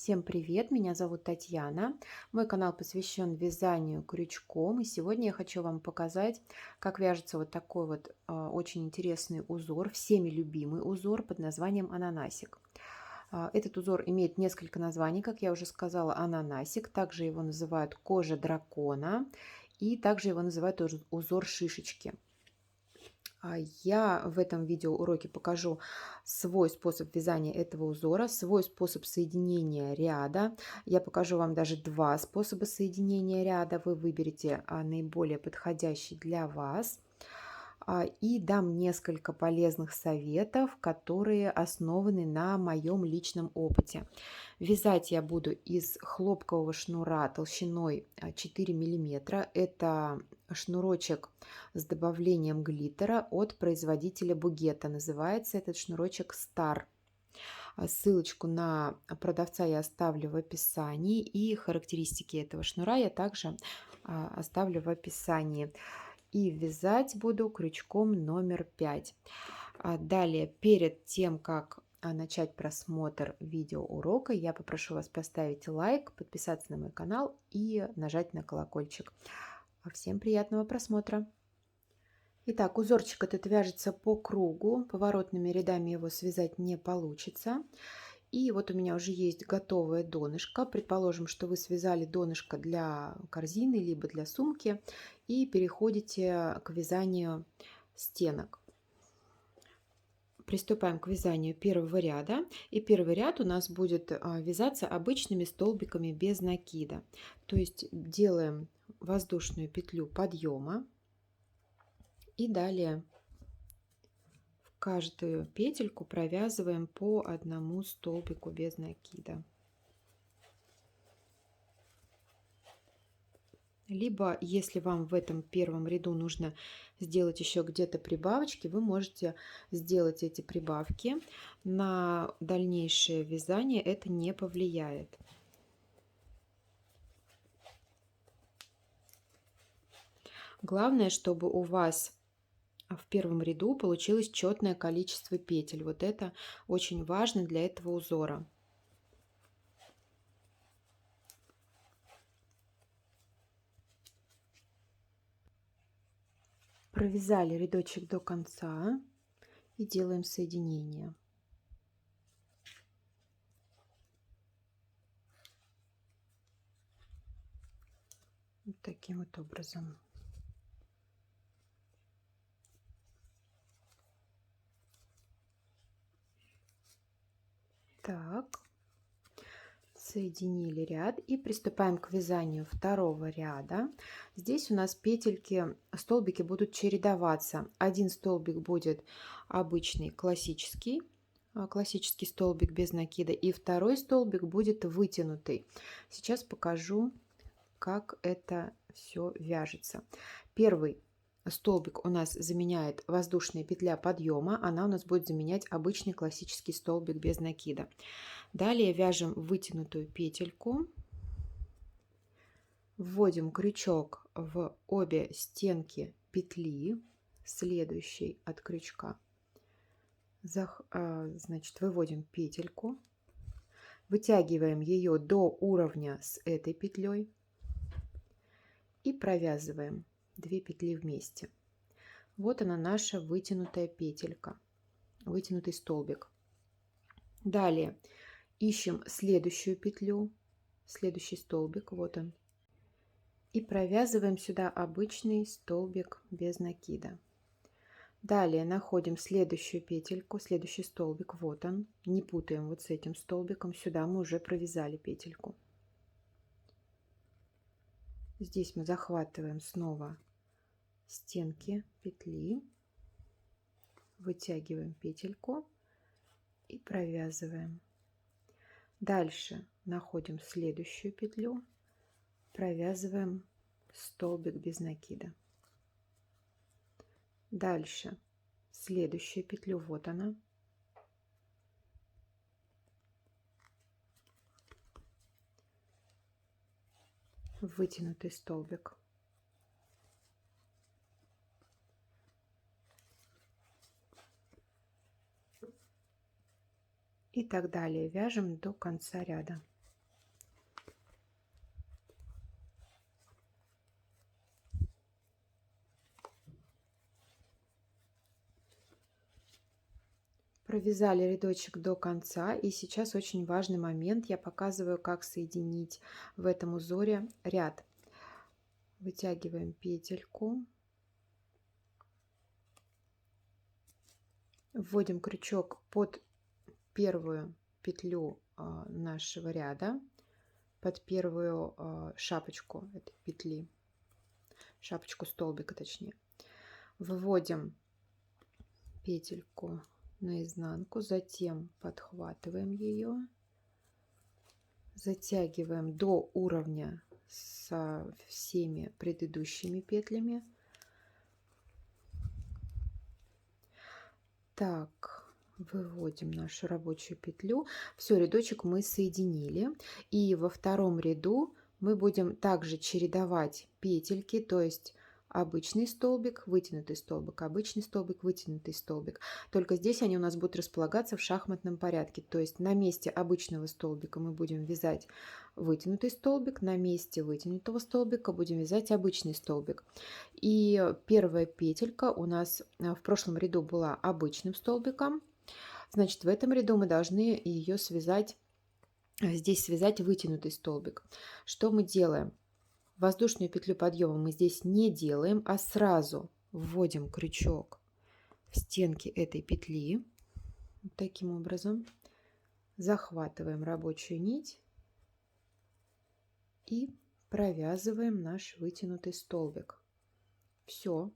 Всем привет, меня зовут Татьяна. Мой канал посвящен вязанию крючком. И сегодня я хочу вам показать, как вяжется вот такой вот очень интересный узор, всеми любимый узор под названием ананасик. Этот узор имеет несколько названий, как я уже сказала, ананасик. Также его называют кожа дракона. И также его называют тоже узор шишечки. Я в этом видеоуроке покажу свой способ вязания этого узора, свой способ соединения ряда. Я покажу вам даже два способа соединения ряда. Вы выберете наиболее подходящий для вас. И дам несколько полезных советов, которые основаны на моем личном опыте. Вязать я буду из хлопкового шнура толщиной 4 миллиметра. Это шнурочек с добавлением глиттера от производителя Бугета. Называется этот шнурочек Star. Ссылочку на продавца я оставлю в описании, и характеристики этого шнура я также оставлю в описании. И вязать буду крючком номер 5. Далее, перед тем, как начать просмотр видеоурока, я попрошу вас поставить лайк, подписаться на мой канал и нажать на колокольчик. Всем приятного просмотра! Итак, узорчик этот вяжется по кругу, поворотными рядами его связать не получится. И вот у меня уже есть готовое донышко. Предположим, что вы связали донышко для корзины либо для сумки и переходите к вязанию стенок. Приступаем к вязанию первого ряда. И первый ряд у нас будет вязаться обычными столбиками без накида. То есть делаем воздушную петлю подъема и далее каждую петельку провязываем по одному столбику без накида. Либо, если вам в этом первом ряду нужно сделать еще где-то прибавочки, вы можете сделать эти прибавки. На дальнейшее вязание это не повлияет. Главное, чтобы у вас в первом ряду получилось четное количество петель. Вот это очень важно для этого узора. Провязали рядочек до конца и делаем соединение. Вот таким вот образом. Так, соединили ряд и приступаем к вязанию второго ряда. Здесь у нас петельки, столбики будут чередоваться. Один столбик будет обычный классический столбик без накида, и второй столбик будет вытянутый. Сейчас покажу, как это все вяжется. Первый столбик у нас заменяет воздушная петля подъема, она у нас будет заменять обычный классический столбик без накида. Далее вяжем вытянутую петельку, вводим крючок в обе стенки петли, следующей от крючка. Значит, выводим петельку, вытягиваем ее до уровня с этой петлей и провязываем 2 петли вместе. Вот она, наша вытянутая петелька, вытянутый столбик. Далее ищем следующую петлю, следующий столбик, вот он, и провязываем сюда обычный столбик без накида. Далее находим следующую петельку, следующий столбик, вот он, не путаем вот с этим столбиком, сюда мы уже провязали петельку. Здесь мы захватываем снова стенки петли, вытягиваем петельку и провязываем. Дальше находим следующую петлю, провязываем столбик без накида. Дальше следующую петлю, вот она, вытянутый столбик. И так далее вяжем до конца ряда. Провязали рядочек до конца, и сейчас очень важный момент. Я показываю, как соединить в этом узоре ряд. Вытягиваем петельку, вводим крючок под первую петлю нашего ряда, под первую шапочку этой петли, шапочку столбика точнее. Выводим петельку наизнанку, затем подхватываем ее, затягиваем до уровня со всеми предыдущими петлями. Так, выводим нашу рабочую петлю. Все, рядочек мы соединили. И во втором ряду мы будем также чередовать петельки, то есть обычный столбик, вытянутый столбик, обычный столбик, вытянутый столбик. Только здесь они у нас будут располагаться в шахматном порядке. То есть на месте обычного столбика мы будем вязать вытянутый столбик, на месте вытянутого столбика будем вязать обычный столбик. И первая петелька у нас в прошлом ряду была обычным столбиком. Значит, в этом ряду мы должны ее связать, здесь связать вытянутый столбик. Что мы делаем? Воздушную петлю подъема мы здесь не делаем, а сразу вводим крючок в стенки этой петли. Вот таким образом захватываем рабочую нить и провязываем наш вытянутый столбик. Все,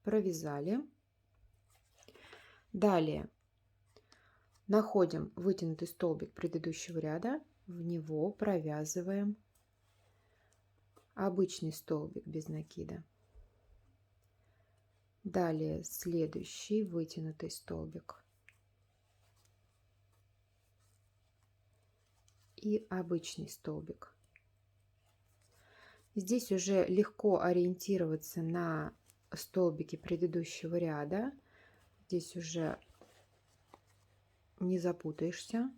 провязали. Далее находим вытянутый столбик предыдущего ряда, в него провязываем обычный столбик без накида. Далее следующий вытянутый столбик и обычный столбик. Здесь уже легко ориентироваться на столбики предыдущего ряда. Здесь уже не запутаешься,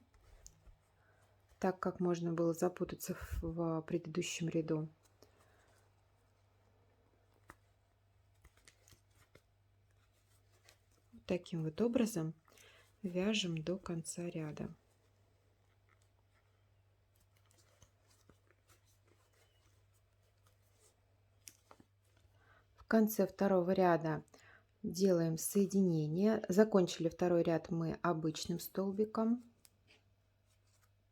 так как можно было запутаться в предыдущем ряду. Таким вот образом вяжем до конца ряда. В конце второго ряда делаем соединение. Закончили второй ряд мы обычным столбиком.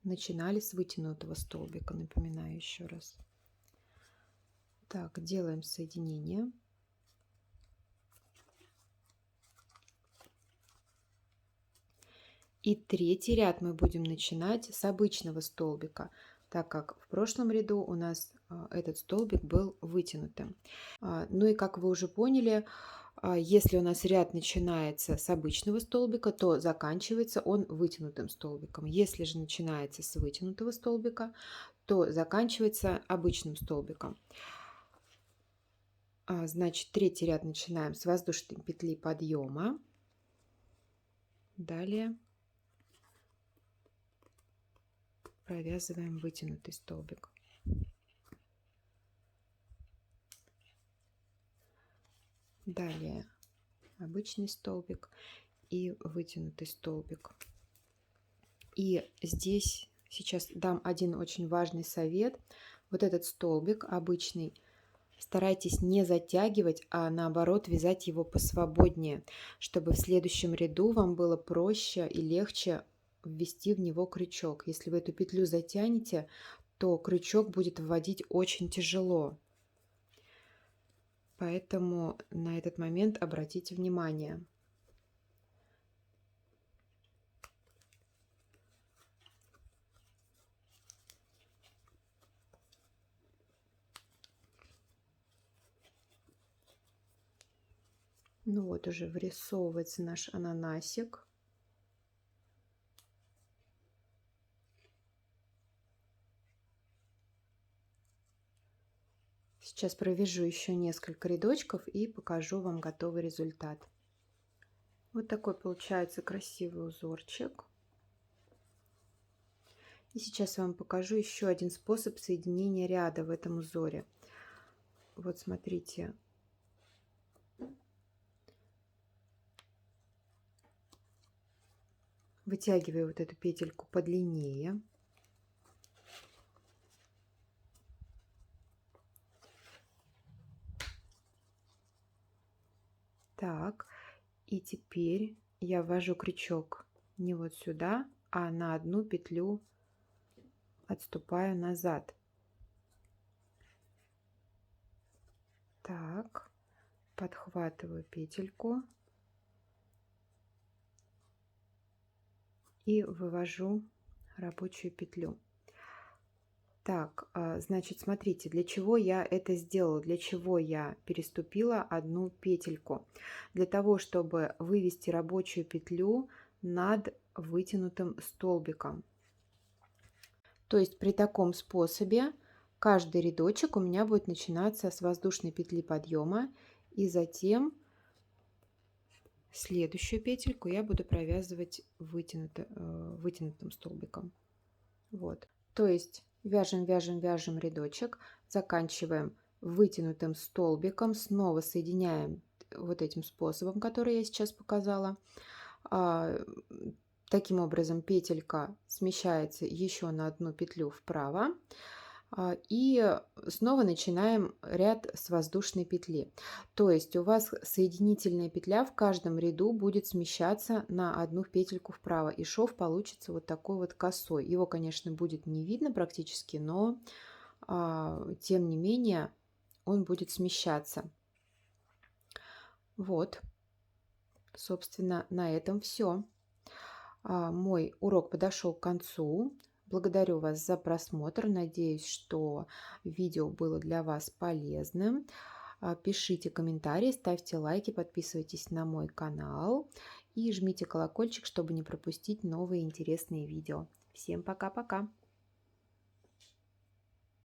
Начинали с вытянутого столбика, напоминаю еще раз. Так, делаем соединение. И третий ряд мы будем начинать с обычного столбика, так как в прошлом ряду у нас этот столбик был вытянутым. Ну и как вы уже поняли, если у нас ряд начинается с обычного столбика, то заканчивается он вытянутым столбиком. Если же начинается с вытянутого столбика, то заканчивается обычным столбиком. Значит, третий ряд начинаем с воздушной петли подъема. Далее провязываем вытянутый столбик. Далее обычный столбик и вытянутый столбик. И здесь сейчас дам один очень важный совет. Вот этот столбик обычный старайтесь не затягивать, а наоборот вязать его посвободнее, чтобы в следующем ряду вам было проще и легче ввести в него крючок. Если вы эту петлю затянете, то крючок будет вводить очень тяжело. Поэтому на этот момент обратите внимание. Ну вот уже вырисовывается наш ананасик. Сейчас провяжу еще несколько рядочков и покажу вам готовый результат. Вот такой получается красивый узорчик. И сейчас я вам покажу еще один способ соединения ряда в этом узоре. Вот смотрите. Вытягиваю вот эту петельку подлиннее. Так, и теперь я ввожу крючок не вот сюда, а на одну петлю отступаю назад. Так, подхватываю петельку и вывожу рабочую петлю. Так, значит, смотрите, для чего я это сделала, для чего я переступила одну петельку. Для того, чтобы вывести рабочую петлю над вытянутым столбиком. То есть при таком способе каждый рядочек у меня будет начинаться с воздушной петли подъема, и затем следующую петельку я буду провязывать вытянутым столбиком. Вот. То есть вяжем, вяжем, вяжем рядочек, заканчиваем вытянутым столбиком, снова соединяем вот этим способом, который я сейчас показала. Таким образом петелька смещается еще на одну петлю вправо. И снова начинаем ряд с воздушной петли. То есть у вас соединительная петля в каждом ряду будет смещаться на одну петельку вправо, и шов получится вот такой вот косой. Его, конечно, будет не видно практически, но тем не менее он будет смещаться. Вот, собственно, на этом все. Мой урок подошел к концу. Благодарю вас за просмотр. Надеюсь, что видео было для вас полезным. Пишите комментарии, ставьте лайки, подписывайтесь на мой канал и жмите колокольчик, чтобы не пропустить новые интересные видео. Всем пока-пока!